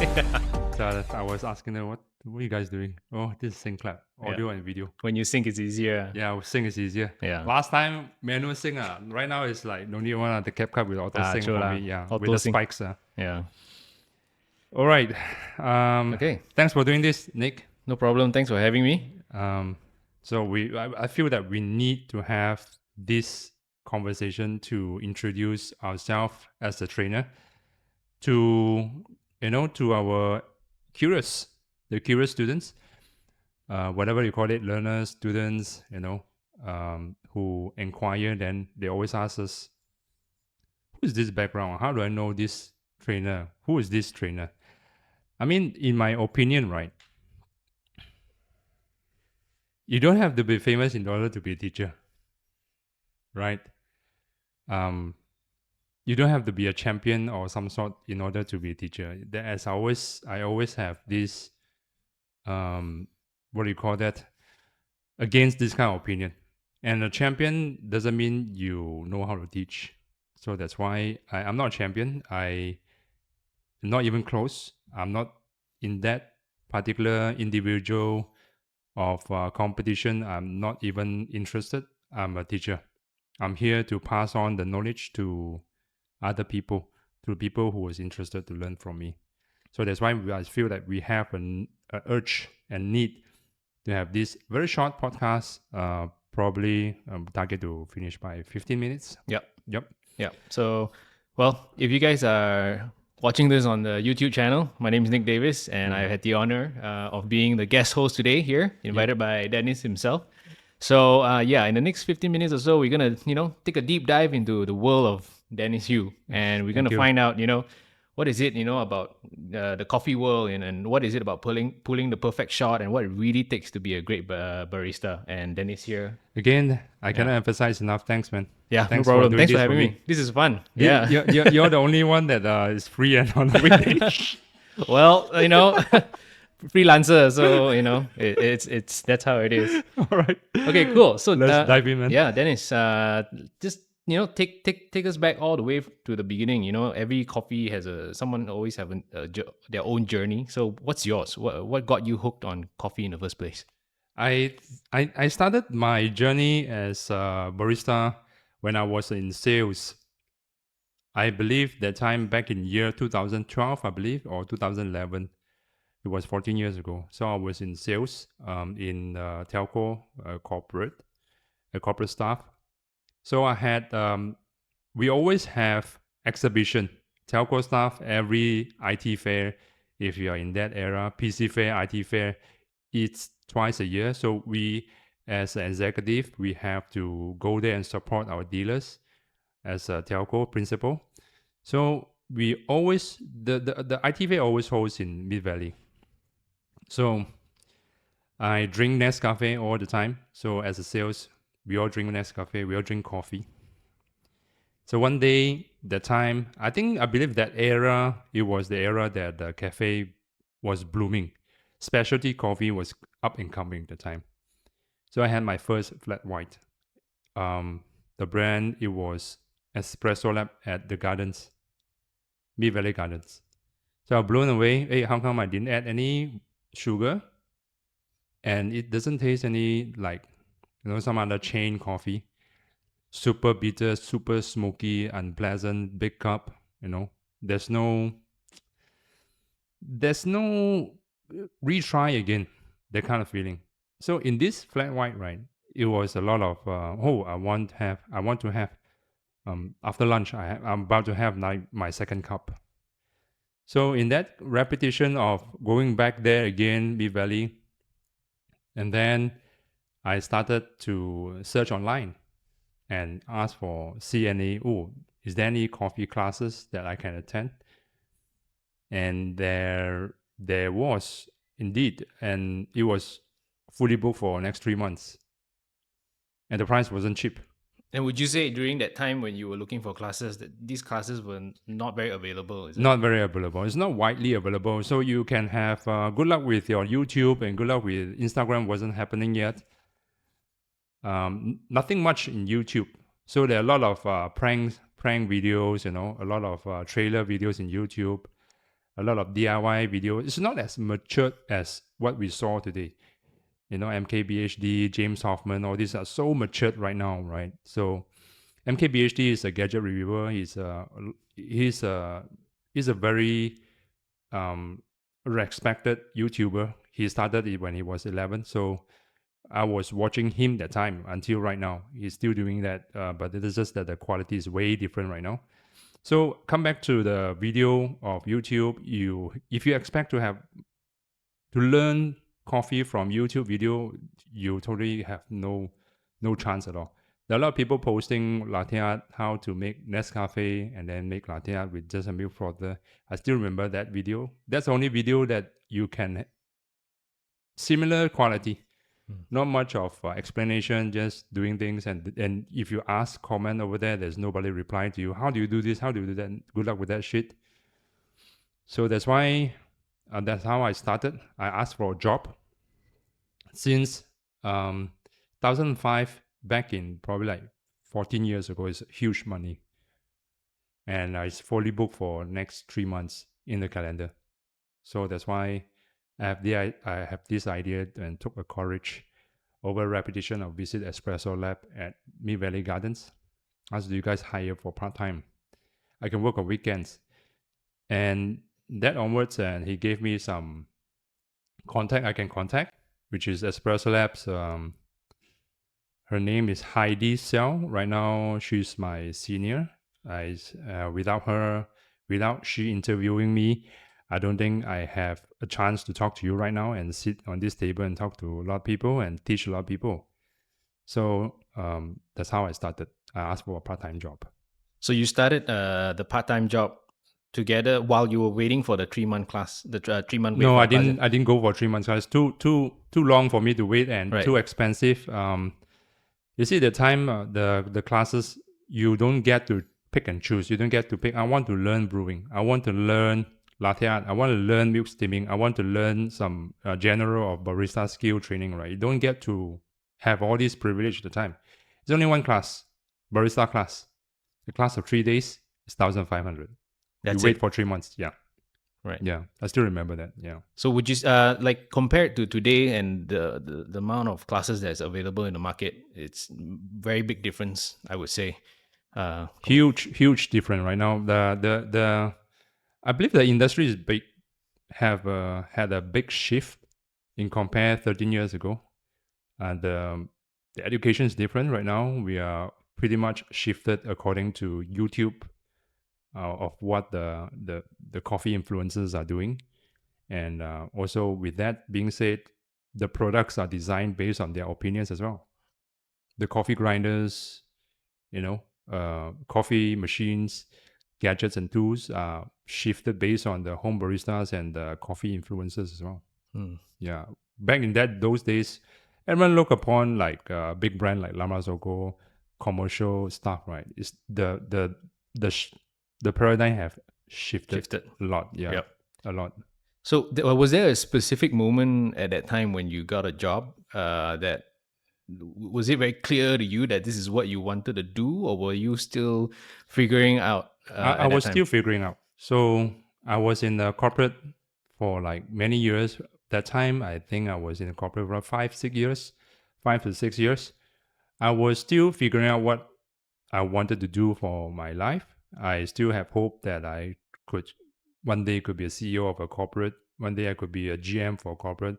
So I was asking them, what are you guys doing? Oh, this is sync clap, Yeah. audio and video. When you sync, it's easier. Yeah, sync is easier. Yeah. Last time manual sync. Right now it's like no need one the CapCut with auto sync True for lah. me. Yeah, with Auto the sync. spikes. Yeah. All right. Okay. Thanks for doing this, Nick. No problem. Thanks for having me. So I feel that we need to have this conversation to introduce ourselves as a trainer to to our the curious students, whatever you call it, learners, students, who inquire. Then they always ask us, who is this background? How do I know this trainer? Who is this trainer? I mean, in my opinion, right? You don't have to be famous in order to be a teacher, right? You don't have to be a champion or some sort in order to be a teacher. As I always have this, what do you call that? Against this kind of opinion. And a champion doesn't mean you know how to teach. So that's why I'm not a champion. I'm not even close. I'm not in that particular individual of competition. I'm not even interested. I'm a teacher. I'm here to pass on the knowledge to other people, to people who is interested to learn from me. So that's why I feel that we have an urge and need to have this very short podcast, probably target to finish by 15 minutes. Yep. Yep. Yeah. So, well, if you guys are watching this on the YouTube channel, my name is Nick Davis, and I had the honor of being the guest host today here, invited by Dennis himself. So, in the next 15 minutes or so, we're gonna, take a deep dive into the world of Dennis Hew, and we're gonna you. find out, what is it, about the coffee world, and what is it about pulling the perfect shot, and what it really takes to be a great barista. And Dennis here. Again, I cannot emphasize enough. Thanks, man. Yeah, Thanks no for problem. doing Thanks for this having for me. This is fun. You- Yeah. You're the only one that is free and on the weekday. Well, freelancer, so it's that's how it is. All right. Okay, cool. So Let's dive in, man. Yeah, Dennis, just take us back all the way to the beginning. Every coffee has someone always have their own journey. So what's yours? What got you hooked on coffee in the first place? I started my journey as a barista when I was in sales. I believe that time back in year 2012, I believe, or 2011. It was 14 years ago. So I was in sales, in telco, corporate staff. So I had, we always have exhibition, telco staff, every IT fair. If you are in that era, PC fair, IT fair, it's twice a year. So we, as an executive, we have to go there and support our dealers as a telco principal. So we always, the IT fair always holds in Mid Valley. So I drink Nescafe all the time. So as a sales, we all drink Nescafe, we all drink coffee. So one day, that time, I believe that era, it was the era that the cafe was blooming. Specialty coffee was up and coming at the time. So I had my first flat white. The brand, it was Espresso Lab at the Gardens, Mid Valley Gardens. So I was blown away. Hey, how come I didn't add any sugar? And it doesn't taste any like, some other chain coffee. Super bitter, super smoky, unpleasant, big cup. There's no retry again, that kind of feeling. So in this flat white, right, it was a lot of I want to have after lunch I'm about to have my second cup. So in that repetition of going back there again, Mid Valley, and then I started to search online and ask for CNA. Oh, is there any coffee classes that I can attend? And there was indeed, and it was fully booked for the next 3 months. And the price wasn't cheap. And would you say during that time when you were looking for classes that these classes were not very available? Is it? Not very available. It's not widely available. So you can have good luck with your YouTube and good luck with Instagram. Wasn't happening yet. Nothing much in YouTube. So there are a lot of prank videos, a lot of trailer videos in YouTube. a lot of DIY video. It's not as matured as what we saw today. You know, MKBHD, James Hoffman, all these are so matured right now, right? So MKBHD is a gadget reviewer. He's a he's a very respected YouTuber. He started it when he was 11. So I was watching him that time until right now. He's still doing that, but it is just that the quality is way different right now. So come back to the video of YouTube. If you expect to learn coffee from YouTube video, you totally have no chance at all. There are a lot of people posting latte art, how to make Nescafe and then make latte art with just a milk frother. I still remember that video. That's the only video that you can similar quality. Not much of explanation, just doing things. And if you ask comment over there, there's nobody reply to you. How do you do this? How do you do that? Good luck with that shit. So that's why that's how I started. I asked for a job since 2005, back in probably like 14 years ago. Is huge money, and I fully booked for next 3 months in the calendar. So that's why I have this idea and took a courage over repetition of visit Espresso Lab at Mid Valley Gardens. Asked, do you guys hire for part time? I can work on weekends, and that onwards, and he gave me some contact I can contact, which is Espresso Labs. Her name is Heidi Sell. Right now, she's my senior. Without she interviewing me, I don't think I have a chance to talk to you right now and sit on this table and talk to a lot of people and teach a lot of people. So that's how I started. I asked for a part-time job. So you started the part-time job together while you were waiting for the 3-month class, the 3-month wait No, for I the class? didn't. I didn't go for 3 months. It's too long for me to wait and Right. too expensive. You see, the time the classes, you don't get to pick and choose. You don't get to pick. I want to learn brewing. I want to learn latte art. I want to learn milk steaming. I want to learn some general of barista skill training. Right? You don't get to have all these privilege at the time. It's only one class, barista class. The class of 3 days is 1,500. That's you wait it. for 3 months. Yeah. Right. Yeah, I still remember that. Yeah. So would you like compared to today and the amount of classes that's available in the market, it's very big difference, I would say. Huge difference right now. The I believe the industry is big, had a big shift in compare 13 years ago. And the education is different right now. We are pretty much shifted according to YouTube of what the coffee influencers are doing. And also with that being said, the products are designed based on their opinions as well. The coffee grinders, coffee machines, gadgets and tools are shifted based on the home baristas and the coffee influencers as well. Yeah. Back in those days, everyone look upon like a big brand like Lama Zogo, commercial stuff, right? It's the paradigm have shifted a lot. Yeah. Yep. A lot. So was there a specific moment at that time when you got a job that was it very clear to you that this is what you wanted to do, or were you still figuring out? I was still figuring out. So I was in the corporate for like many years. That time, I think I was in the corporate for 5 to 6 years. I was still figuring out what I wanted to do for my life. I still have hope that I could one day could be a CEO of a corporate. One day I could be a GM for a corporate.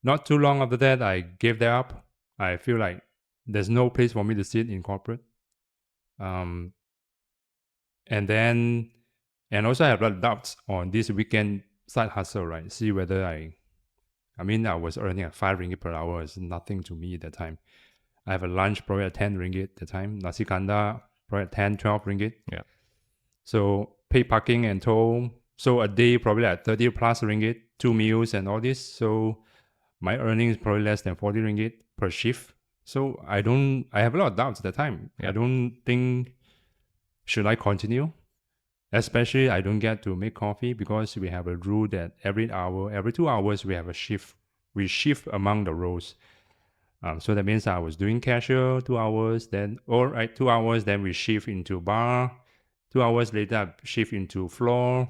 Not too long after that, I gave that up. I feel like there's no place for me to sit in corporate. And also I have a lot of doubts on this weekend side hustle, right? See whether I was earning at 5 ringgit per hour. It's nothing to me at that time. I have a lunch probably at 10 ringgit at the time. Nasi kanda probably at 10, 12 ringgit. Yeah. So pay parking and toll. So a day probably at 30 plus ringgit, 2 meals and all this. So my earnings probably less than 40 ringgit per shift. So I have a lot of doubts at that time. Yeah. I don't think, should I continue? Especially I don't get to make coffee because we have a rule that every 2 hours we have a shift. We shift among the roles. So that means I was doing cashier 2 hours, then 2 hours, then we shift into bar. 2 hours later, I shift into floor.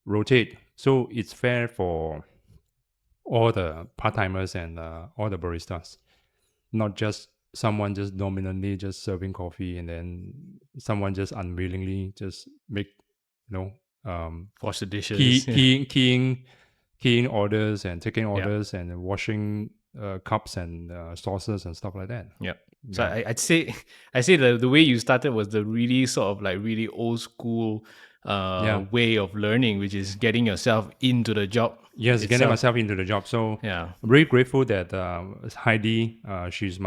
rotate. So it's fair for all the part-timers and all the baristas, not just someone just dominantly just serving coffee and then someone just unwillingly just make, you know, Wash the key, dishes. Yeah. keying orders and taking Yeah. orders and washing cups and saucers and stuff like that. Yeah. So Yeah. I'd say the way you started was the really sort of like really old school Yeah. way of learning, which is getting yourself into the job Yes, getting itself. myself into the job. So Yeah. I'm very grateful that Heidi, she's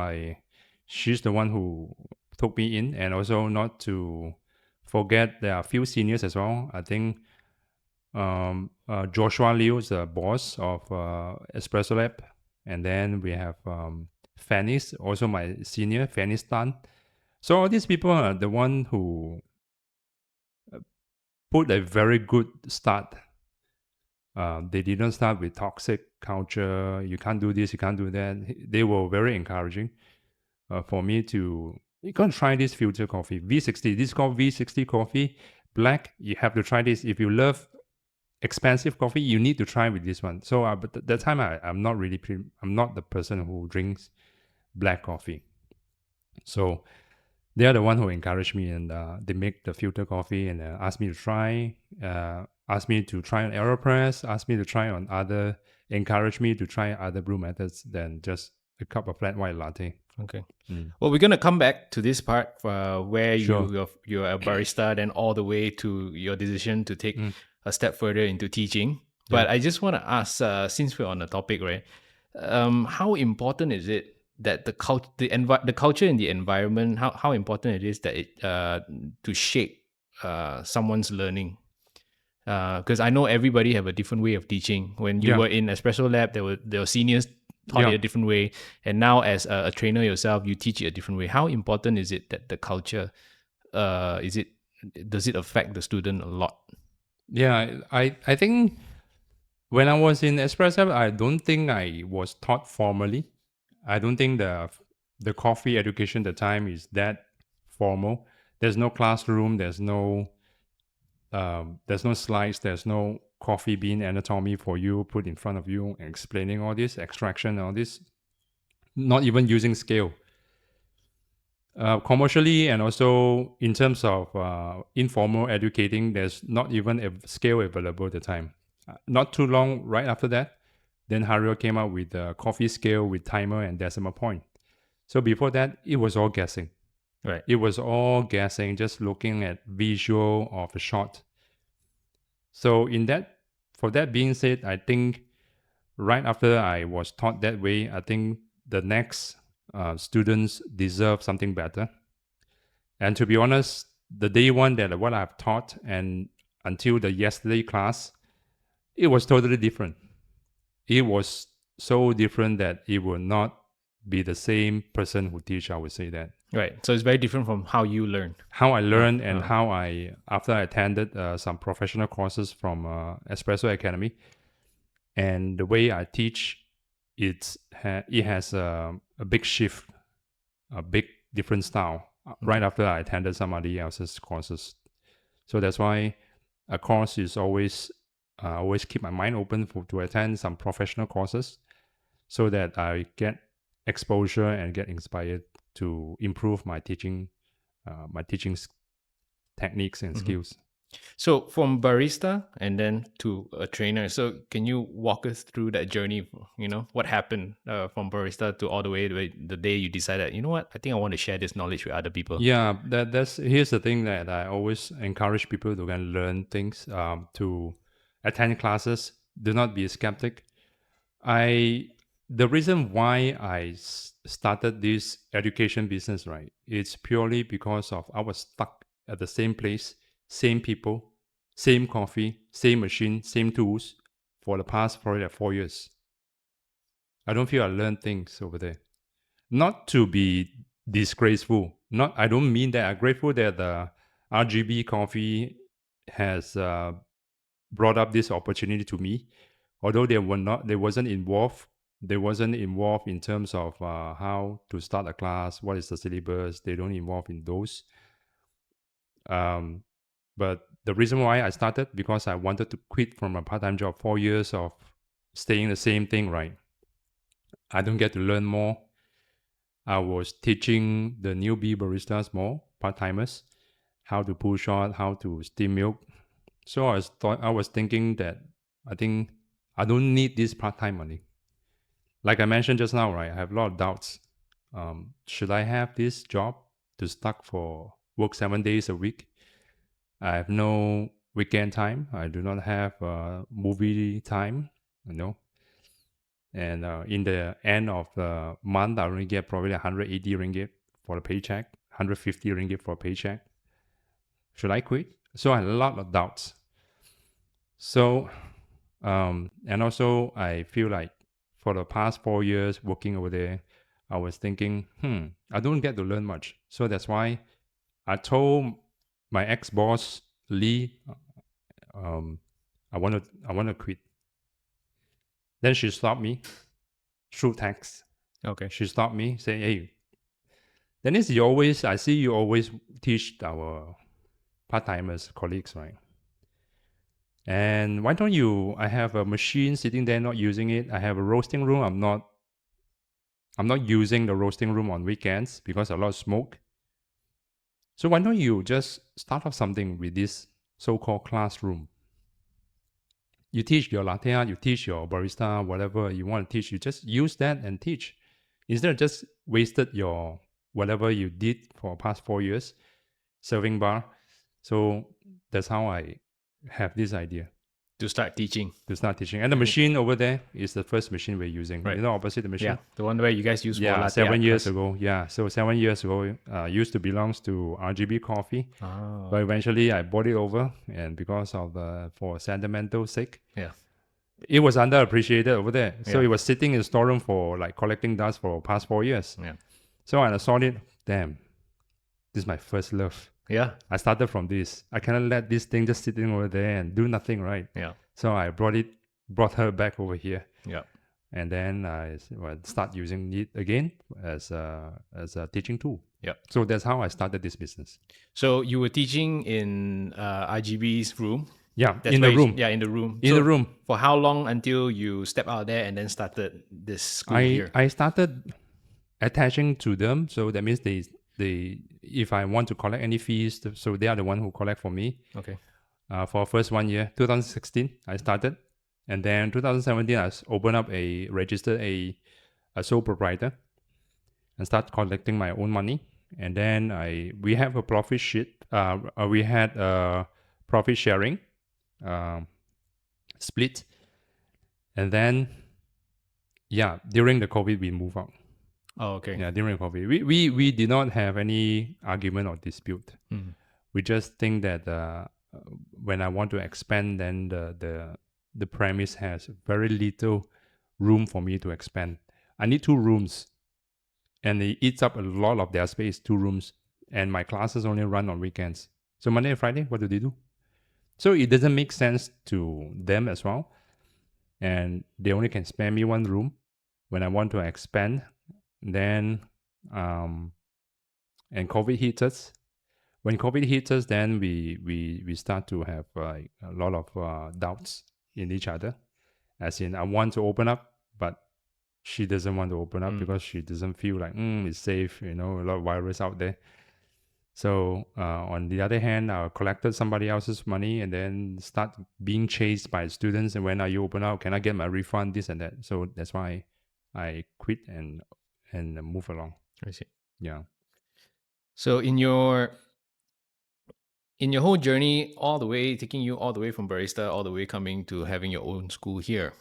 the one who took me in, and also not to forget there are a few seniors as well. I think Joshua Liu is the boss of Espresso Lab, and then we have Fanny's, also my senior, Fanny Stan. So all these people are the one who put a very good start. They didn't start with toxic culture. You can't do this, you can't do that. They were very encouraging for me to, you can try this filter coffee, V60. This is called V60 coffee, black. You have to try this. If you love expensive coffee, you need to try with this one. So, but that time I'm not really, I'm not the person who drinks black coffee. So they are the one who encouraged me, and they make the filter coffee and asked me to try, asked me to try on AeroPress, asked me to try on other, encouraged me to try other brew methods than just a cup of flat white latte. Okay. Mm. Well, we're gonna come back to this part where Sure. you're a barista, then all the way to your decision to take a step further into teaching. But Yeah. I just want to ask, since we're on the topic, right? How important is it that the culture and the environment? How important it is that it to shape someone's learning? Because I know everybody have a different way of teaching. When you Yeah. were in Espresso Lab, there were seniors taught it Yeah. a different way, and now as a trainer yourself, you teach it a different way. How important is it that the culture does it affect the student a lot? Yeah. I think when I was in Espresso, I don't think I was taught formally. I don't think the coffee education at the time is that formal. There's no classroom. There's no slides. There's no coffee bean anatomy for you put in front of you, explaining all this extraction, all this. Not even using scale. Commercially and also in terms of informal educating, there's not even a scale available at the time. Not too long right after that, then Hario came out with a coffee scale with timer and decimal point. So before that, it was all guessing. Right. It was all guessing, just looking at visual of a shot. So for that being said, I think right after I was taught that way, I think the next students deserve something better. And to be honest, the day one that what I've taught and until the yesterday class, it was totally different. It was so different that it will not be the same person who teach. I would say that Right. So it's very different from how you learn. how I learned and how I, after I attended some professional courses from Espresso Academy, and the way I teach, it has a big shift, a big different style right after I attended somebody else's courses. So that's why a course is always keep my mind open to attend some professional courses, so that I get exposure and get inspired to improve my teaching techniques and skills. So from barista and then to a trainer. So can you walk us through that journey? You know, what happened from barista to all the way to the day you decided, you know what, I think I want to share this knowledge with other people. Yeah, that's here's the thing that I always encourage people to go and learn things, to attend classes. Do not be a skeptic. The reason why I started this education business, right? It's purely because of I was stuck at the same place, same people, same coffee, same machine, same tools for the past probably like 4 years. I don't feel I learned things over there. Not to be disgraceful. Not I don't mean that. I'm grateful that the RGB coffee has brought up this opportunity to me. Although they wasn't involved. They wasn't involved in terms of how to start a class, what is the syllabus. They don't involve in those. But the reason why I started, because I wanted to quit from a part-time job. 4 years of staying the same thing, right? I don't get to learn more. I was teaching the newbie baristas more, part-timers, how to pull shot, how to steam milk. So I was thinking that I think I don't need this part-time money. Like I mentioned just now, right? I have a lot of doubts. Should I have this job to stuck for work 7 days a week? I have no weekend time. I do not have movie time, you know. And in the end of the month, I only get probably 180 ringgit for the paycheck, 150 ringgit for a paycheck. Should I quit? So I had a lot of doubts. So, and also I feel like for the past 4 years working over there, I was thinking, I don't get to learn much. So that's why I told my ex-boss Lee, I want to quit. Then she stopped me through text. Okay. She stopped me, say, "Hey, Dennis, I see you always teach our part-timers colleagues, right? And why don't you? I have a machine sitting there, not using it. I have a roasting room. I'm not using the roasting room on weekends because a lot of smoke. So why don't you just start off something with this so-called classroom? You teach your latte art, you teach your barista, whatever you want to teach. You just use that and teach instead of just wasted your whatever you did for past 4 years serving bar." So that's how I have this idea To start teaching. to start teaching. And the machine over there is the first machine we're using. Right. You know, opposite the machine. Yeah, the one where you guys use for Yeah, latte 7 art years class. ago. Yeah, so 7 years ago, used to belongs to RGB Coffee, Oh, but eventually I bought it over, and because of for sentimental sake, yeah. it was underappreciated over there. So Yeah. it was sitting in storeroom for like collecting dust for past 4 years. Yeah. So when I saw it, damn, this is my first love. Yeah. I started from this. I cannot let this thing just sitting over there and do nothing, right? Yeah. So I brought her back over here, Yeah. and then I start using it again as a teaching tool. Yeah. So that's how I started this business. So you were teaching in RGB's room. Yeah, That's in where the room. Yeah, in the room. In the room. For how long until you step out there and then started this school here? I started attaching to them, so that means they if I want to collect any fees, so they are the one who collect for me. Okay. For first 1 year, 2016, I started, and then 2017 I opened up registered a sole proprietor, and start collecting my own money. And then we have a profit sheet. We had a profit sharing split, and then during the COVID we move out. Oh, okay. Yeah, during COVID, we did not have any argument or dispute. Mm. We just think that when I want to expand, then the premise has very little room for me to expand. I need 2 rooms, and it eats up a lot of their space. 2 rooms, and my classes only run on weekends. So Monday and Friday, what do they do? So it doesn't make sense to them as well, and they only can spare me 1 room. When I want to expand, then and COVID hits us. When COVID hits us, then we start to have like a lot of doubts in each other. As in, I want to open up, but she doesn't want to open up because she doesn't feel like it's safe. A lot of virus out there. So on the other hand, I collected somebody else's money and then start being chased by students. And when are you open up? Can I get my refund? This and that. So that's why I quit and move along. I see. Yeah. So in your whole journey, all the way taking you all the way from barista, all the way coming to having your own school here,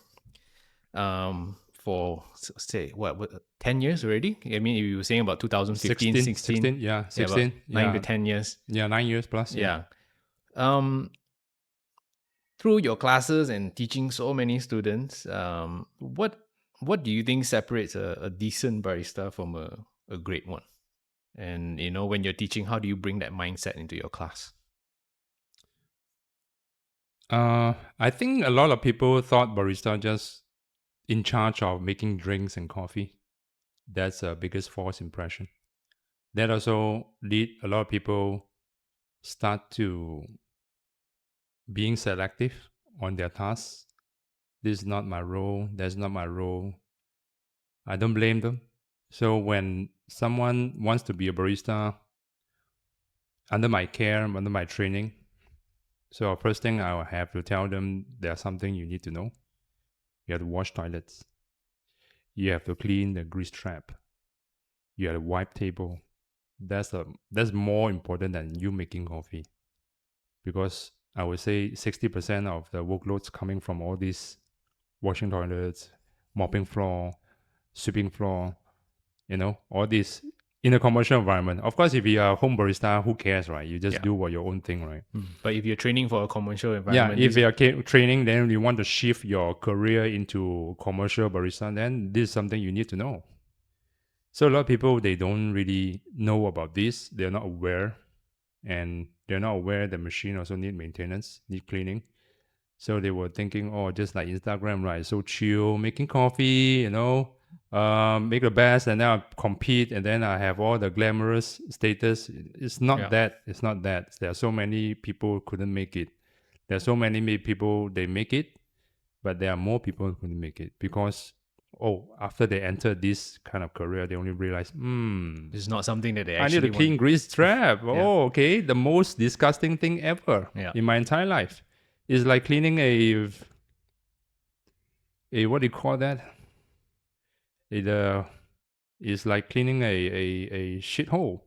for say what 10 years already? I mean, you were saying about 2015, 16, 16, yeah, 16, about 9 to 10 years. Yeah, 9 years plus. Yeah. Through your classes and teaching so many students, what do you think separates a decent barista from a great one? And when you're teaching, how do you bring that mindset into your class? I think a lot of people thought barista just in charge of making drinks and coffee. That's the biggest false impression. That also lead a lot of people start to being selective on their tasks. This is not my role. That's not my role. I don't blame them. So when someone wants to be a barista under my care, under my training, so first thing I will have to tell them there's something you need to know. You have to wash toilets. You have to clean the grease trap. You have to wipe table. That's more important than you making coffee, because I would say 60% of the workloads coming from all these washing toilets, mopping floor, sweeping floor, all this in a commercial environment. Of course, if you are a home barista, who cares, right? You just Yeah. do what your own thing, right? But if you're training for a commercial Yeah, environment, if you are training, then you want to shift your career into commercial barista, then this is something you need to know. So a lot of people, they don't really know about this. They're not aware, and they're not aware the machine also need maintenance, need cleaning. So they were thinking, oh, just like Instagram, right? So chill, making coffee, make the best, and then I compete, and then I have all the glamorous status. It's not Yeah. that. It's not that. There are so many people couldn't make it. There are so many people they make it, but there are more people who couldn't make it because, after they enter this kind of career, they only realize, This is not something that they I need to actually clean want. grease trap. Yeah. Oh, okay. The most disgusting thing ever Yeah. in my entire life. It's like cleaning a what do you call that? It's like cleaning a shithole.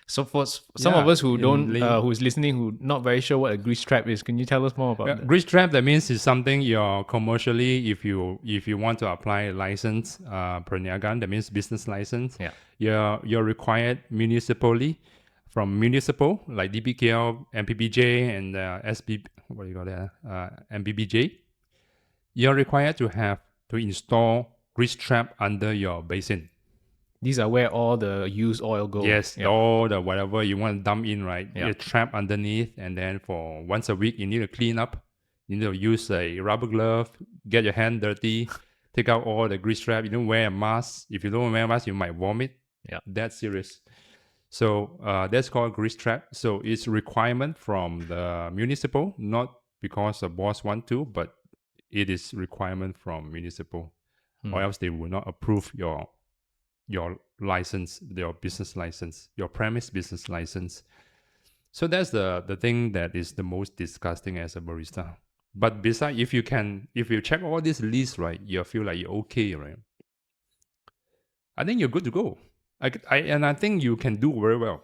So for some of Yeah, us who don't, in who's listening, who not very sure what a grease trap is, can you tell us more about that? grease trap, that means it's something you're commercially, if you want to apply a license, per Niagan, that means business license. Yeah. You're required municipally, from municipal like DBKL, MPBJ, and SB, what do you call that? MPBJ. You're required to install grease trap under your basin. These are where all the used oil goes. Yes, Yeah. all the whatever you want to dump in, right? Yeah. You trap underneath, and then for once a week, you need to clean up. You need to use a rubber glove, get your hand dirty, take out all the grease trap. You don't wear a mask. If you don't wear a mask, you might vomit. Yeah. That's serious. So that's called grease trap. So it's requirement from the municipal, not because the boss want to, but it is requirement from municipal, or else they will not approve your license, your business license, your premise business license. So that's the thing that is the most disgusting as a barista. But besides, if you check all these lists, right, you feel like you're okay, right? I think you're good to go. I think you can do very well.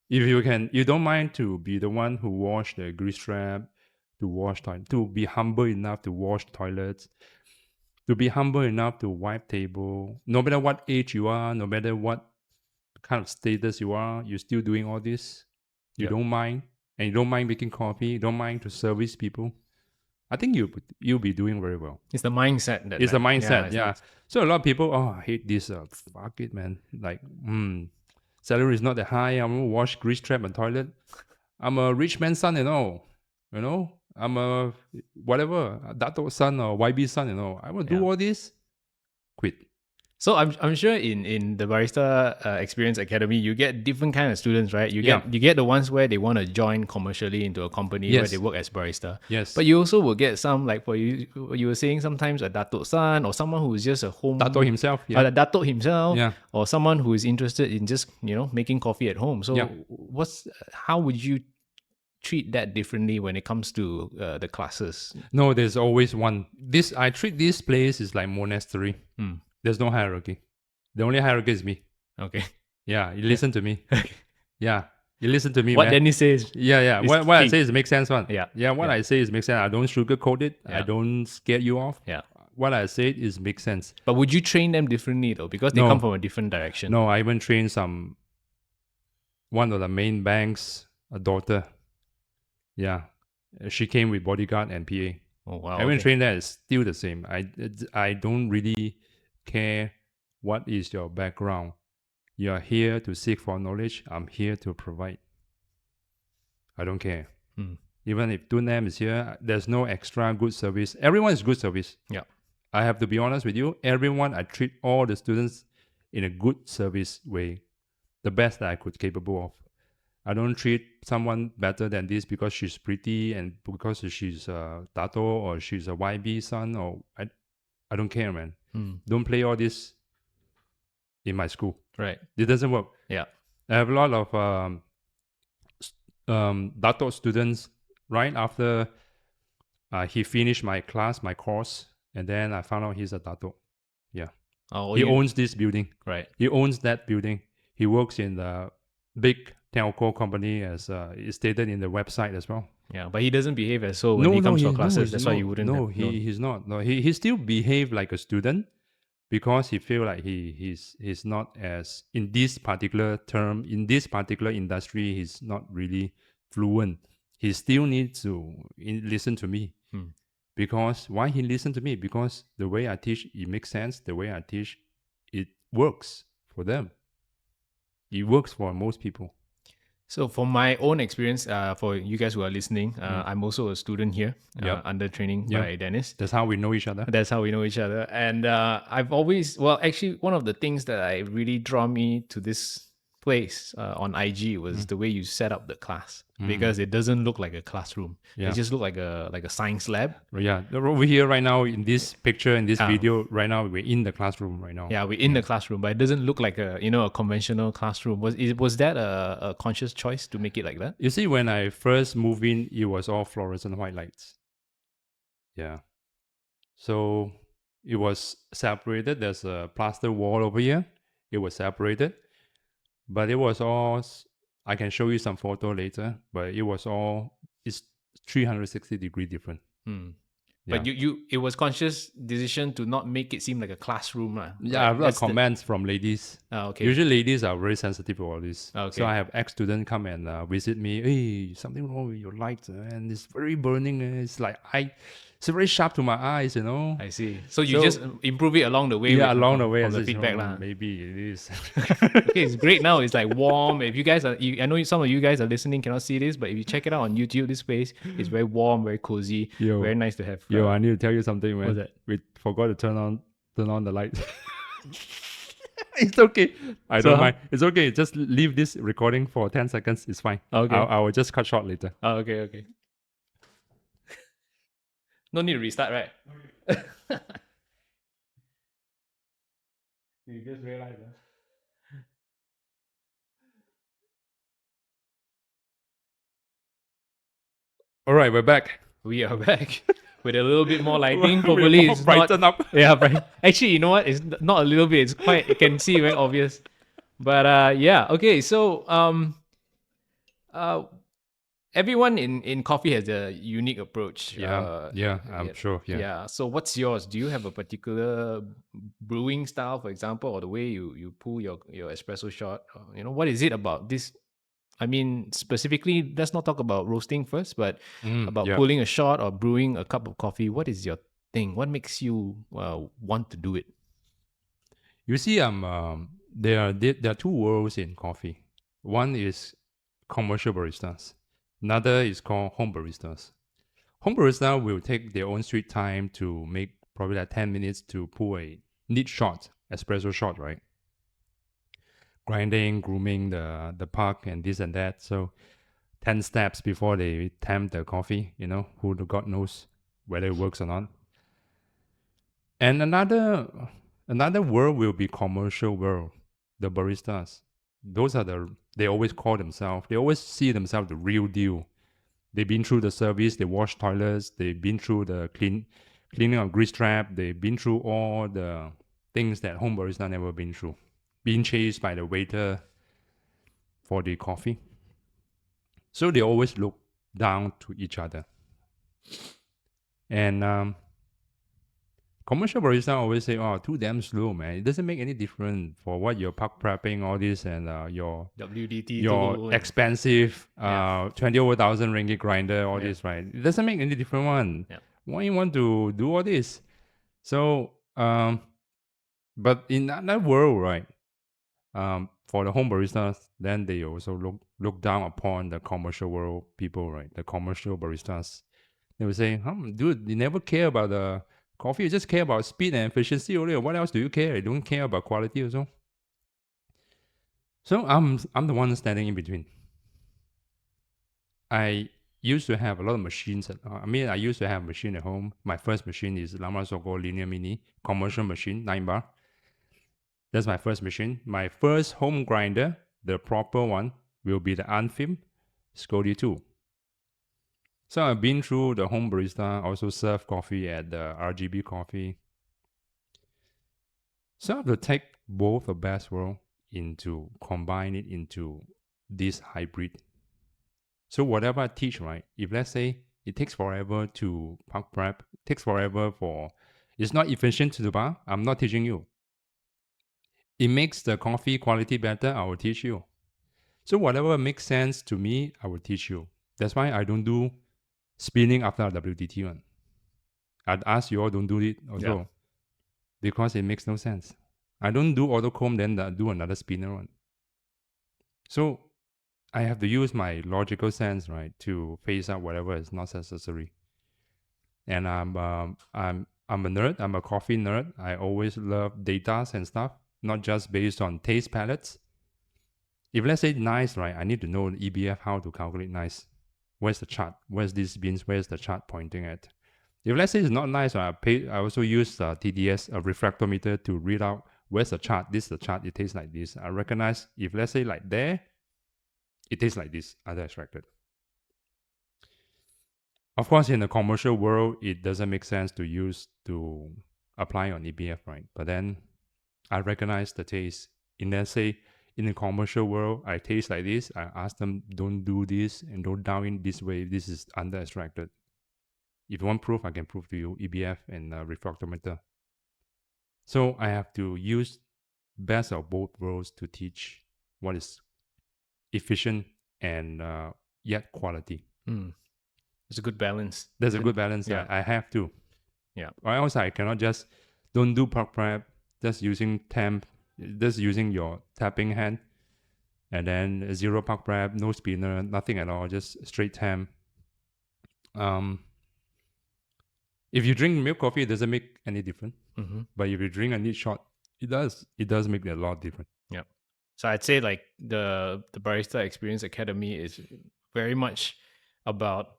If you don't mind to be the one who wash the grease trap, to wash toilet, to be humble enough to wash toilets, to be humble enough to wipe table, no matter what age you are, no matter what kind of status you are, you're still doing all this. You Yep. don't mind, and you don't mind making coffee. You don't mind to service people. I think you'll be doing very well. It's the mindset that It's a mindset, it's yeah. So a lot of people, I hate this. Fuck it, man. Like, salary is not that high. I'm gonna wash grease trap and toilet. I'm a rich man's son, You know, I'm a whatever Dato son or YB son. I will do Yeah. all this. Quit. So I'm sure in the Barista Experience Academy, you get different kind of students, right? You get the ones where they want to join commercially into a company where Yes. they work as barista. Yes. But you also will get some, like for you were saying, sometimes a Dato son or someone who is just a home Dato himself. Yeah. the Dato himself, Yeah. or someone who is interested in just making coffee at home. So Yeah. how would you treat that differently when it comes to the classes? No, there's always one. I treat this place is like monastery. There's no hierarchy. The only hierarchy is me. Okay. Yeah, you listen to me. Yeah, you listen to me, What man. Dennis says. Yeah. is What I king. say is makes sense, one. Yeah. Yeah, what I say is makes sense. I don't sugarcoat it. I Yeah. don't scare you off. Yeah. What I say is makes sense. But would you train them differently though? Because they No. come from a different direction. No, I even trained one of the main bank's daughter. Yeah, she came with bodyguard and PA. Oh wow. I even okay. trained that. It's still the same. I don't really care what is your background. You are here to seek for knowledge. I'm here to provide. I don't care. Even if Tunam is here, there's no extra good service. Everyone is good service. Yeah. I have to be honest with you. Everyone, I treat all the students in a good service way, the best that I could capable of. I don't treat someone better than this because she's pretty and because she's a Dato or she's a YB son, or I don't care, man. Don't play all this in my school. Right. It doesn't work. Yeah. I have a lot of Dato students right after he finished my class, my course, and then I found out he's a Dato. Yeah. Oh, He owns this building. right. He owns that building. He works in the big telco company as is stated in the website as well. Yeah, but he doesn't behave as so when he comes for classes. That's why you wouldn't have known. He's not. No, he still behave like a student because he feel like he's not as in this particular term, in this particular industry, he's not really fluent. He still needs to listen to me. Because why he listen to me? Because the way I teach, it makes sense. The way I teach, it works for them. It works for most people. So, from my own experience, for you guys who are listening, I'm also a student here, Yep. under training Yep. by Dennis. That's how we know each other. That's how we know each other. And I've always, well, actually, one of the things that I really draw me to this place on IG was the way you set up the class, because it doesn't look like a classroom. Yeah. It just look like a science lab. Yeah, over here right now in this picture, in this video, right now we're in the classroom right now. Yeah, we're in the classroom, but it doesn't look like a conventional classroom. Was that a conscious choice to make it like that? You see, when I first moved in, it was all fluorescent white lights. Yeah. So it was separated. There's a plaster wall over here. It was separated. But it was all, I can show you some photo later, but it was all, it's 360-degree different. But it was conscious decision to not make it seem like a classroom. Yeah, I have a lot of comments from ladies. Okay. Usually ladies are very sensitive to all this. Okay. So I have ex-students come and visit me. Hey, something wrong with your light, and it's very burning. It's like it's very sharp to my eyes, you know. I see. So you just improve it along the way. Yeah, along the way. From the I said, feedback, "Oh, maybe it is." Okay, it's great now. It's like warm. If you guys are, I know some of you guys are listening, cannot see this, but if you check it out on YouTube, this place is very warm, very cozy, Yo. very nice to have. Yo, I need to tell you something, man. What's that? We forgot to turn on the light. It's okay. I So don't how- mind. It's okay. Just leave this recording for 10 seconds. It's fine. Okay. I will just cut short later. Oh, okay. No need to restart, right? You just realized. All right, we're back. We are back with a little bit more lighting. We're Hopefully, more it's not. brighten up. Yeah, right. Actually, you know what? It's not a little bit. It's quite. You can see very obvious. But yeah. Okay. So everyone in coffee has a unique approach. I'm sure. Yeah. Yeah. So what's yours? Do you have a particular brewing style, for example, or the way you pull your espresso shot? What is it about this? I mean, specifically, let's not talk about roasting first, but about pulling a shot or brewing a cup of coffee. What is your thing? What makes you want to do it? You see, there are two worlds in coffee. One is commercial baristas. Another is called home baristas. Home barista will take their own sweet time to make probably like 10 minutes to pull a neat shot, espresso shot, right? Grinding, grooming the puck and this and that. So 10 steps before they tempt the coffee, who the God knows whether it works or not. And another world will be commercial world, the baristas. Those are they always call themselves, they always see themselves the real deal. They've been through the service, they wash toilets, they've been through the cleaning of grease trap, they've been through all the things that home barista never been through. Being chased by the waiter for the coffee. So they always look down to each other. And commercial barista always say, "Oh, too damn slow, man. It doesn't make any difference for what you're puck prepping, all this, and your WDT, your expensive 20 over thousand ringgit grinder, all this, right? It doesn't make any different one. Yeah. Why you want to do all this?" So, but in that world, right? For the home baristas, then they also look down upon the commercial world people, right? The commercial baristas. They will say, dude, you never care about the coffee, you just care about speed and efficiency only. What else do you care? You don't care about quality also. So I'm the one standing in between. I used to have a lot of machines. I used to have a machine at home. My first machine is Lama Soko Linear Mini commercial machine, 9 bar. That's my first machine. My first home grinder, the proper one, will be the Anfim Scody 2. So I've been through the home barista, also serve coffee at the RGB Coffee. So I have to take both the best world into combine it into this hybrid. So whatever I teach, right? If let's say it takes forever to pack prep, takes forever for it's not efficient to the bar, I'm not teaching you. It makes the coffee quality better, I will teach you. So whatever makes sense to me, I will teach you. That's why I don't do spinning after WDT one. I'd ask you all don't do it also because it makes no sense. I don't do auto comb then do another spinner one. So I have to use my logical sense, right, to phase out whatever is not necessary. And I'm a nerd. I'm a coffee nerd. I always love data and stuff, not just based on taste palettes. If let's say nice, right, I need to know EBF how to calculate nice. Where's the chart? Where's these beans? Where's the chart pointing at? If let's say it's not nice, I also use TDS, a refractometer, to read out where's the chart. This is the chart. It tastes like this. I recognize if let's say like there, it tastes like this. Other extracted. Of course, in the commercial world, it doesn't make sense to apply on EBF, right? But then I recognize the taste. In let's say in the commercial world, I taste like this. I ask them, don't do this and don't down in this way. This is under extracted. If you want proof, I can prove to you EBF and refractometer. So I have to use best of both worlds to teach what is efficient and yet quality. It's a good balance. There's a good balance. Yeah. I have to. Yeah. Or else I cannot just don't do pack prep, just using your tapping hand, and then zero pack prep, no spinner, nothing at all, just straight temp. If you drink milk coffee, it doesn't make any difference. But if you drink a neat shot, it does. It does make a lot different. Yeah. So I'd say like the Barista Experience Academy is very much about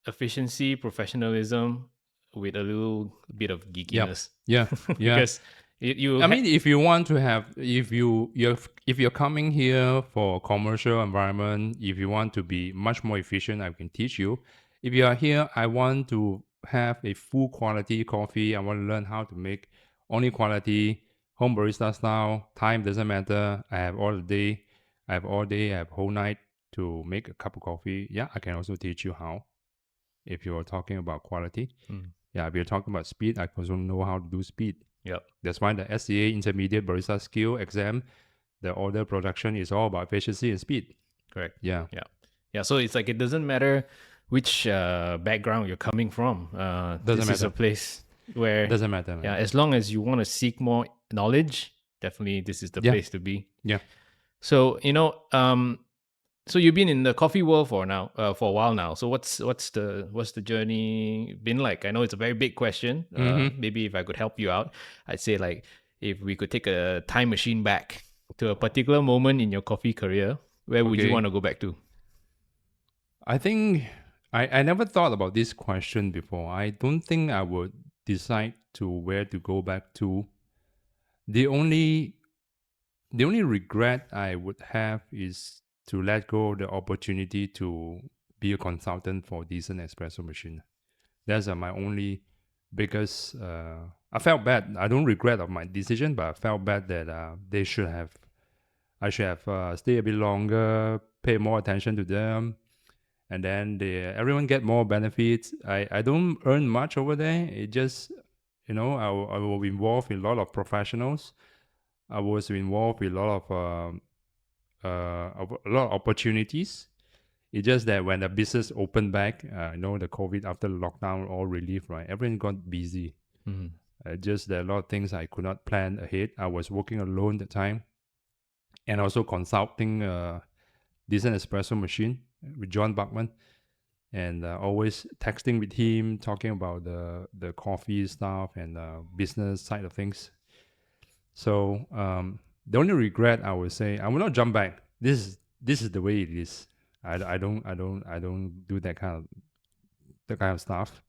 efficiency, professionalism, with a little bit of geekiness. Yeah. Because I mean, if you want to have, if you're coming here for commercial environment, if you want to be much more efficient, I can teach you. If you are here, I want to have a full quality coffee. I want to learn how to make only quality home barista style. Time doesn't matter. I have all day. I have whole night to make a cup of coffee. Yeah, I can also teach you how. If you're talking about quality, yeah. If you're talking about speed, I also know how to do speed. Yep. That's why the SCA Intermediate Barista Skill exam, the order production is all about efficiency and speed. Correct. Yeah. Yeah. So it's like it doesn't matter which background you're coming from. This is a place where doesn't matter. Man. Yeah, as long as you want to seek more knowledge, definitely this is the place to be. Yeah. So so you've been in the coffee world for a while now. So what's the journey been like? I know it's a very big question. Maybe if I could help you out, I'd say like if we could take a time machine back to a particular moment in your coffee career, where would you want to go back to? I think I never thought about this question before. I don't think I would decide to where to go back to. The only regret I would have is to let go of the opportunity to be a consultant for decent espresso machine. That's my only biggest. I felt bad. I don't regret of my decision, but I felt bad that I should have stayed a bit longer, pay more attention to them, and then everyone get more benefits. I don't earn much over there. It just I was involved in a lot of professionals. I was involved with a lot of opportunities. It's just that when the business opened back, the COVID after the lockdown all relief, right? Everyone got busy. Just that a lot of things I could not plan ahead. I was working alone at the time, and also consulting decent espresso machine with John Bachman, and always texting with him, talking about the coffee stuff and business side of things. So the only regret I would say, I will not jump back. This is the way it is. I don't do that kind of stuff.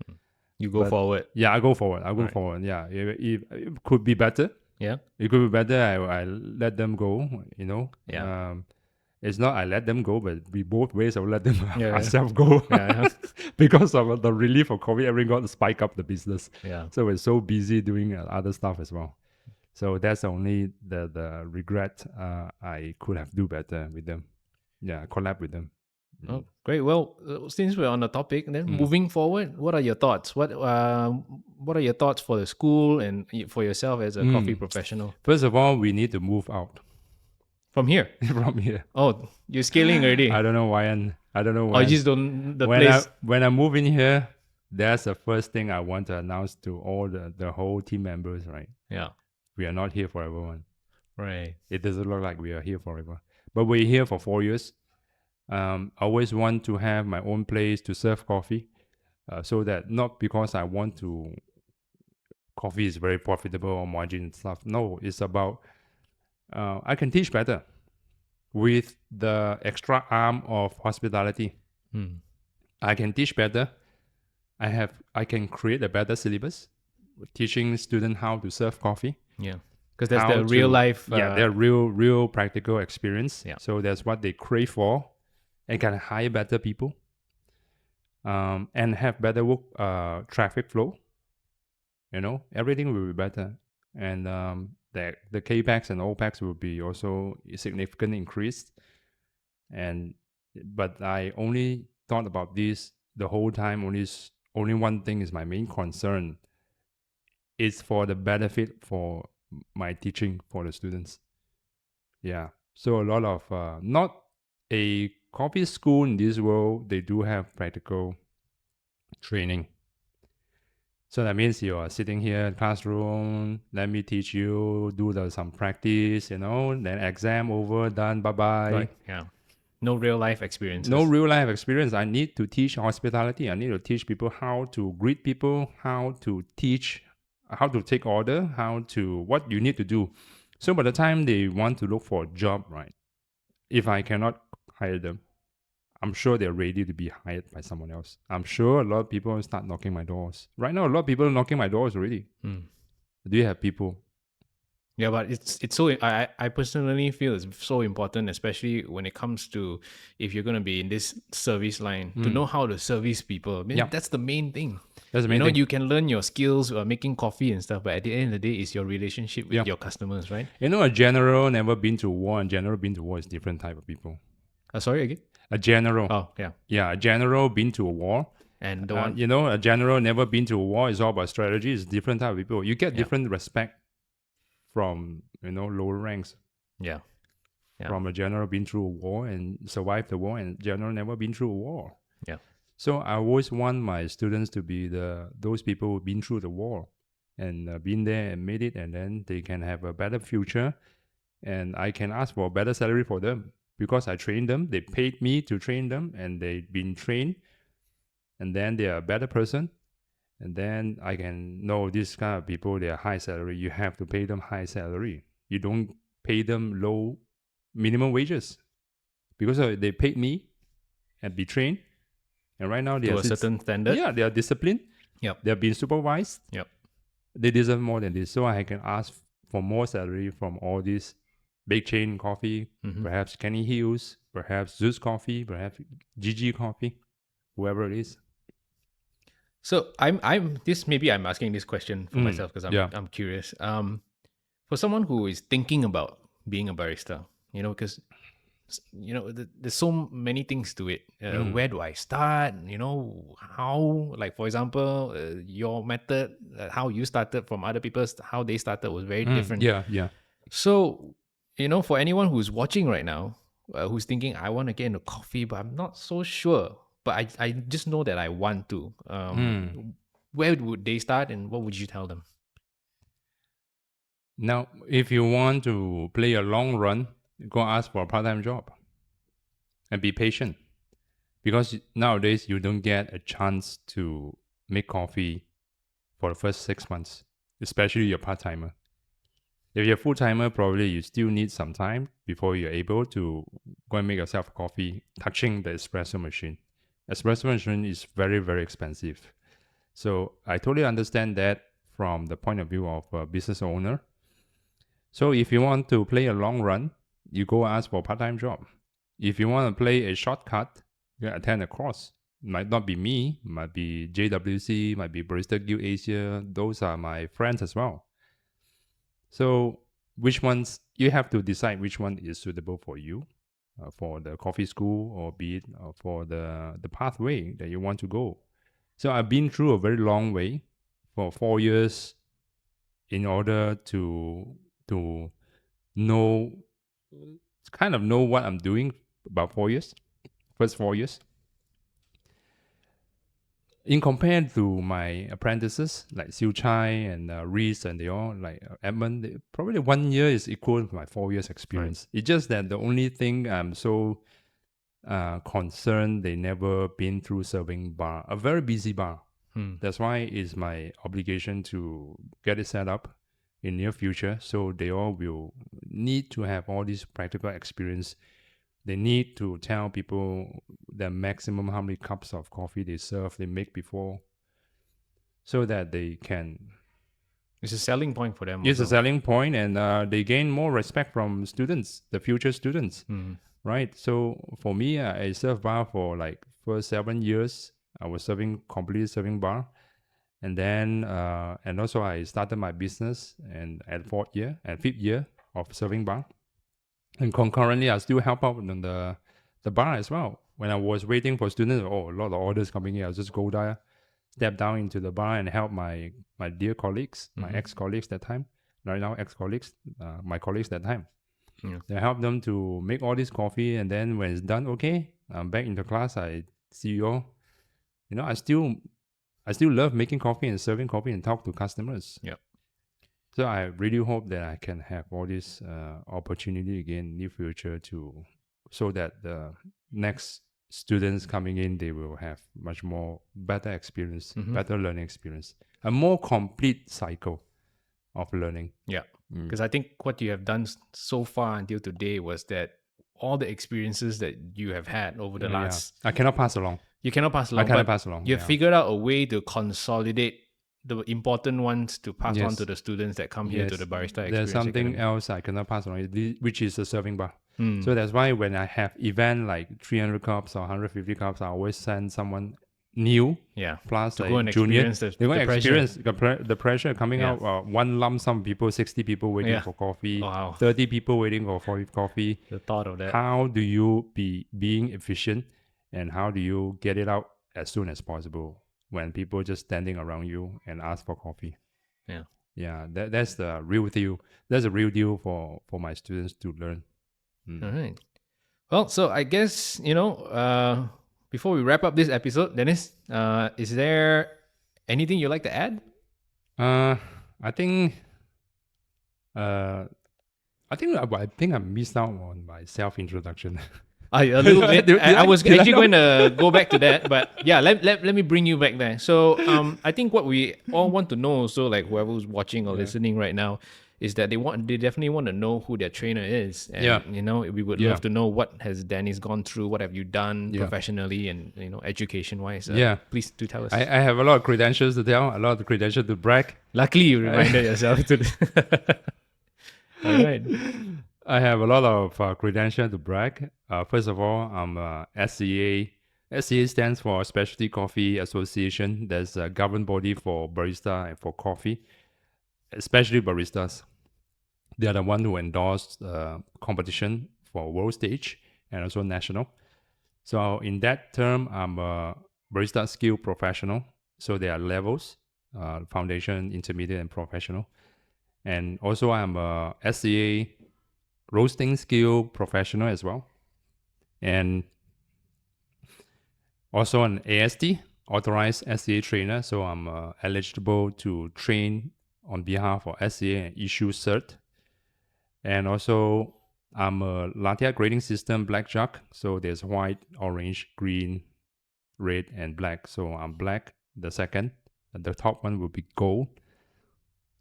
You go But forward. yeah, I go forward. I go Right. forward. Yeah, if it could be better. Yeah. It could be better. I let them go. You know. Yeah. It's not I let them go, but we both ways I will let them Yeah. ourselves go Yeah. because of the relief of COVID. Everyone got to spike up the business, Yeah. so we're so busy doing other stuff as well. So that's only the regret. I could have do better with them. Yeah, collab with them. Oh, great. Well, since we're on the topic, then moving forward, what are your thoughts? What are your thoughts for the school and for yourself as a coffee professional First of all, we need to move out from here? from here. Oh, you're scaling already. I don't know why, and I don't know Or you when. just don't the When place. I move in here, that's the first thing I want to announce to all the whole team members. Right, Yeah. we are not here forever. One, Right. it doesn't look like we are here forever, but we're here for 4 years. I always want to have my own place to serve coffee, so that not because I want to. Coffee is very profitable or margin and stuff. No, it's about I can teach better with the extra arm of hospitality. Hmm. I can teach better. I can create a better syllabus, teaching students how to serve coffee. Yeah. Because that's How the real to, life. their real practical experience. Yeah. So that's what they crave for, and can hire better people, and have better work traffic flow. Everything will be better, and the capex and opex will be also significantly increased. And but I only thought about this the whole time. Only one thing is my main concern. It's for the benefit for my teaching for the students. Yeah. So a lot of not a coffee school in this world. They do have practical training. So that means you are sitting here in classroom. Let me teach you. Do some practice. Then exam over. Done. Bye bye. Right. Yeah. No real life experiences. No real life experience. I need to teach hospitality. I need to teach people how to greet people, how to take order, what you need to do. So by the time they want to look for a job, right? If I cannot hire them, I'm sure they're ready to be hired by someone else. I'm sure a lot of people start knocking my doors. Right now, a lot of people are knocking my doors already. Do you have people? Yeah, but it's so I personally feel it's so important, especially when it comes to if you're gonna be in this service line, to know how to service people. I mean, Yeah. that's the main thing. That's the main thing. You can learn your skills making coffee and stuff, but at the end of the day, it's your relationship with your customers, right? A general never been to war and general been to war is different type of people. Sorry again. A general. Oh yeah, Yeah, a general been to a war. and the one. A general never been to a war is all about strategy. It's different type of people. You get different respect from lower ranks. Yeah. Yeah. From a general been through a war and survived the war, and general never been through a war. Yeah. So I always want my students to be those people who've been through the war and been there and made it, and then they can have a better future, and I can ask for a better salary for them because I trained them. They paid me to train them, and they've been trained, and then they are a better person. And then I can know this kind of people, they are high salary. You have to pay them high salary. You don't pay them low minimum wages because they paid me and be trained. And right now they To are a certain standard. Yeah, they are disciplined. Yep. They are being supervised. Yep. They deserve more than this. So I can ask for more salary from all these big chain coffee, perhaps Kenny Hills, perhaps Zeus Coffee, perhaps GG Coffee, whoever it is. So I'm asking this question for myself because I'm curious. For someone who is thinking about being a barista, because there's so many things to it. Where do I start? How, like for example, your method, how you started from other people's, how they started was very different. Yeah. So, for anyone who's watching right now, who's thinking, I want to get into coffee, but I'm not so sure. But I just know that I want to. Where would they start and what would you tell them? Now, if you want to play a long run, go ask for a part-time job and be patient, because nowadays you don't get a chance to make coffee for the first 6 months, especially your part-timer. If you're a full-timer, probably you still need some time before you're able to go and make yourself coffee touching the espresso machine. Espresso machine is very, very expensive. So I totally understand that from the point of view of a business owner. So if you want to play a long run, you go ask for a part-time job. If you want to play a shortcut, you attend a course. Might not be me, might be JWC, might be Barista Guild Asia. Those are my friends as well. So which ones, you have to decide which one is suitable for you, for the coffee school, or be it for the pathway that you want to go. So I've been through a very long way for 4 years in order to know, kind of know what I'm doing. About 4 years, first 4 years. In compared to my apprentices like Siu Chai and Reese and they all, like Edmund, probably 1 year is equal to my 4 years experience. It's just that the only thing I'm so concerned, they never been through serving bar, a very busy bar. That's why it's my obligation to get it set up in near future, so they all will need to have all this practical experience. They need to tell people the maximum how many cups of coffee they make before, so that they can. It's a selling point for them. It's a also. selling point, and they gain more respect from students, the future students, right? So for me, I served bar for like first 7 years. I was completely serving bar, and then and also I started my business and at fifth year of serving bar. And concurrently, I still help out on the bar as well. When I was waiting for students, a lot of orders coming in, I'll just go there, step down into the bar and help my dear colleagues, my ex-colleagues that time. Right now, ex-colleagues, my colleagues that time. Yeah. They help them to make all this coffee, and then when it's done, okay, I'm back into class. I see you all. You know, I still love making coffee and serving coffee and talk to customers. Yeah. So I really hope that I can have all this opportunity again in the future so that the next students coming in, they will have much more better experience, better learning experience, a more complete cycle of learning. Yeah. Because I think what you have done so far until today was that all the experiences that you have had over the last, I cannot pass along. you cannot pass along. I cannot but pass along. You have figured out a way to consolidate the important ones to pass on to the students that come here to the Barista Experience There's something Academy. else I cannot pass along, which is the serving bar. So that's why when I have event like 300 cups or 150 cups, I always send someone new, Yeah. plus To like go and junior. experience They go the and pressure. experience the pressure coming out. One lump sum people, 60 people waiting for coffee, Wow. 30 people waiting for coffee. The thought of that. How do you being efficient, and how do you get it out as soon as possible when people just standing around you and ask for coffee? Yeah, that's the real deal. That's a real deal for my students to learn. All right. Well, so I guess, before we wrap up this episode, Dennis, is there anything you'd like to add? I think I missed out on my self introduction. A little bit. I was did I actually not? going to go back to that, but yeah, let me bring you back there. So I think what we all want to know also, like whoever's watching or listening right now, is that they definitely want to know who their trainer is. And we would love to know what has Dennis gone through, what have you done professionally and education wise. Please do tell us. I have a lot of credentials to tell, a lot of credentials to brag. Luckily you reminded yourself to all right. I have a lot of credentials to brag. First of all, I'm SCA. SCA stands for Specialty Coffee Association. That's a government body for barista and for coffee, especially baristas. They are the one who endorse competition for world stage and also national. So in that term, I'm a barista skill professional. So there are levels, foundation, intermediate, and professional. And also I'm a SCA roasting skill professional as well. And also an AST, authorized SCA trainer. So I'm eligible to train on behalf of SCA and issue cert. And also I'm a latte grading system black jug. So there's white, orange, green, red, and black. So I'm black, the second. And the top one will be gold.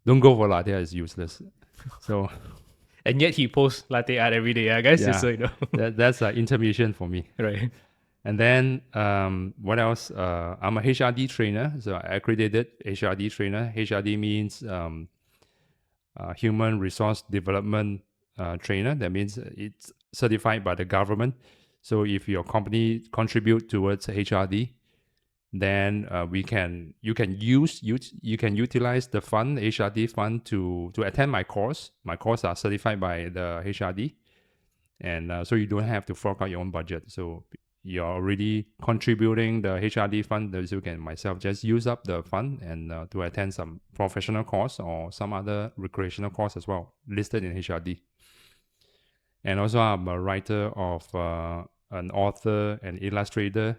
don't go for latte art, it's useless. So And yet he posts latte art every day, guys, yeah, just so you know. that's an intermission for me. Right. And then what else? I'm a HRD trainer, so accredited HRD trainer. HRD means human resource development trainer. That means it's certified by the government. So if your company contribute towards HRD, then you can utilize the fund, HRD fund, to attend my course. My course are certified by the HRD, and so you don't have to fork out your own budget. So you're already contributing the HRD fund. So you can myself just use up the fund and to attend some professional course or some other recreational course as well, listed in HRD. And also I'm a writer of an author and illustrator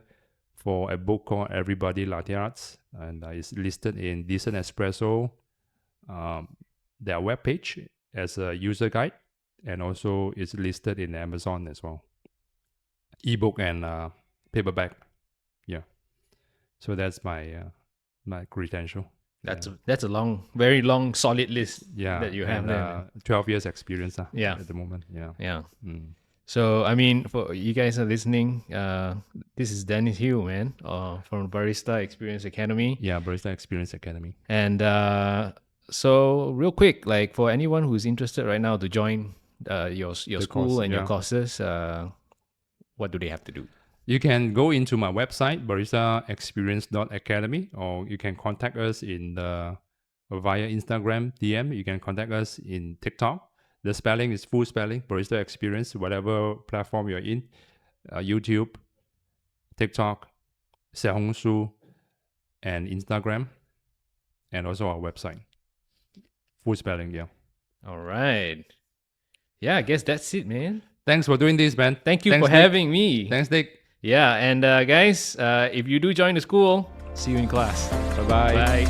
for a book called Everybody Latte Arts, and it's listed in Decent Espresso, their webpage, as a user guide, and also it's listed in Amazon as well, ebook and paperback. Yeah, so that's my my credential. That's a long, very long, solid list Yeah, that you have and, there. Man. 12 years experience Yeah. at the moment. Yeah. Yeah. Mm. So, I mean, for you guys are listening, this is Dennis Hew, man, from Barista Experience Academy. Yeah, Barista Experience Academy. And so, real quick, like for anyone who's interested right now to join your school course, and your yeah. courses, what do they have to do? You can go into my website, baristaexperience.academy, or you can contact us in via Instagram DM. You can contact us in TikTok. The spelling is full spelling, Barista Experience, whatever platform you're in, YouTube, TikTok, Xiaohongshu, and Instagram, and also our website. Full spelling, yeah. All right. Yeah, I guess that's it, man. Thanks for doing this, man. Thank you Thanks, for Nick. having me. Thanks, Nick. Yeah, and guys, if you do join the school, see you in class. Bye-bye. Bye.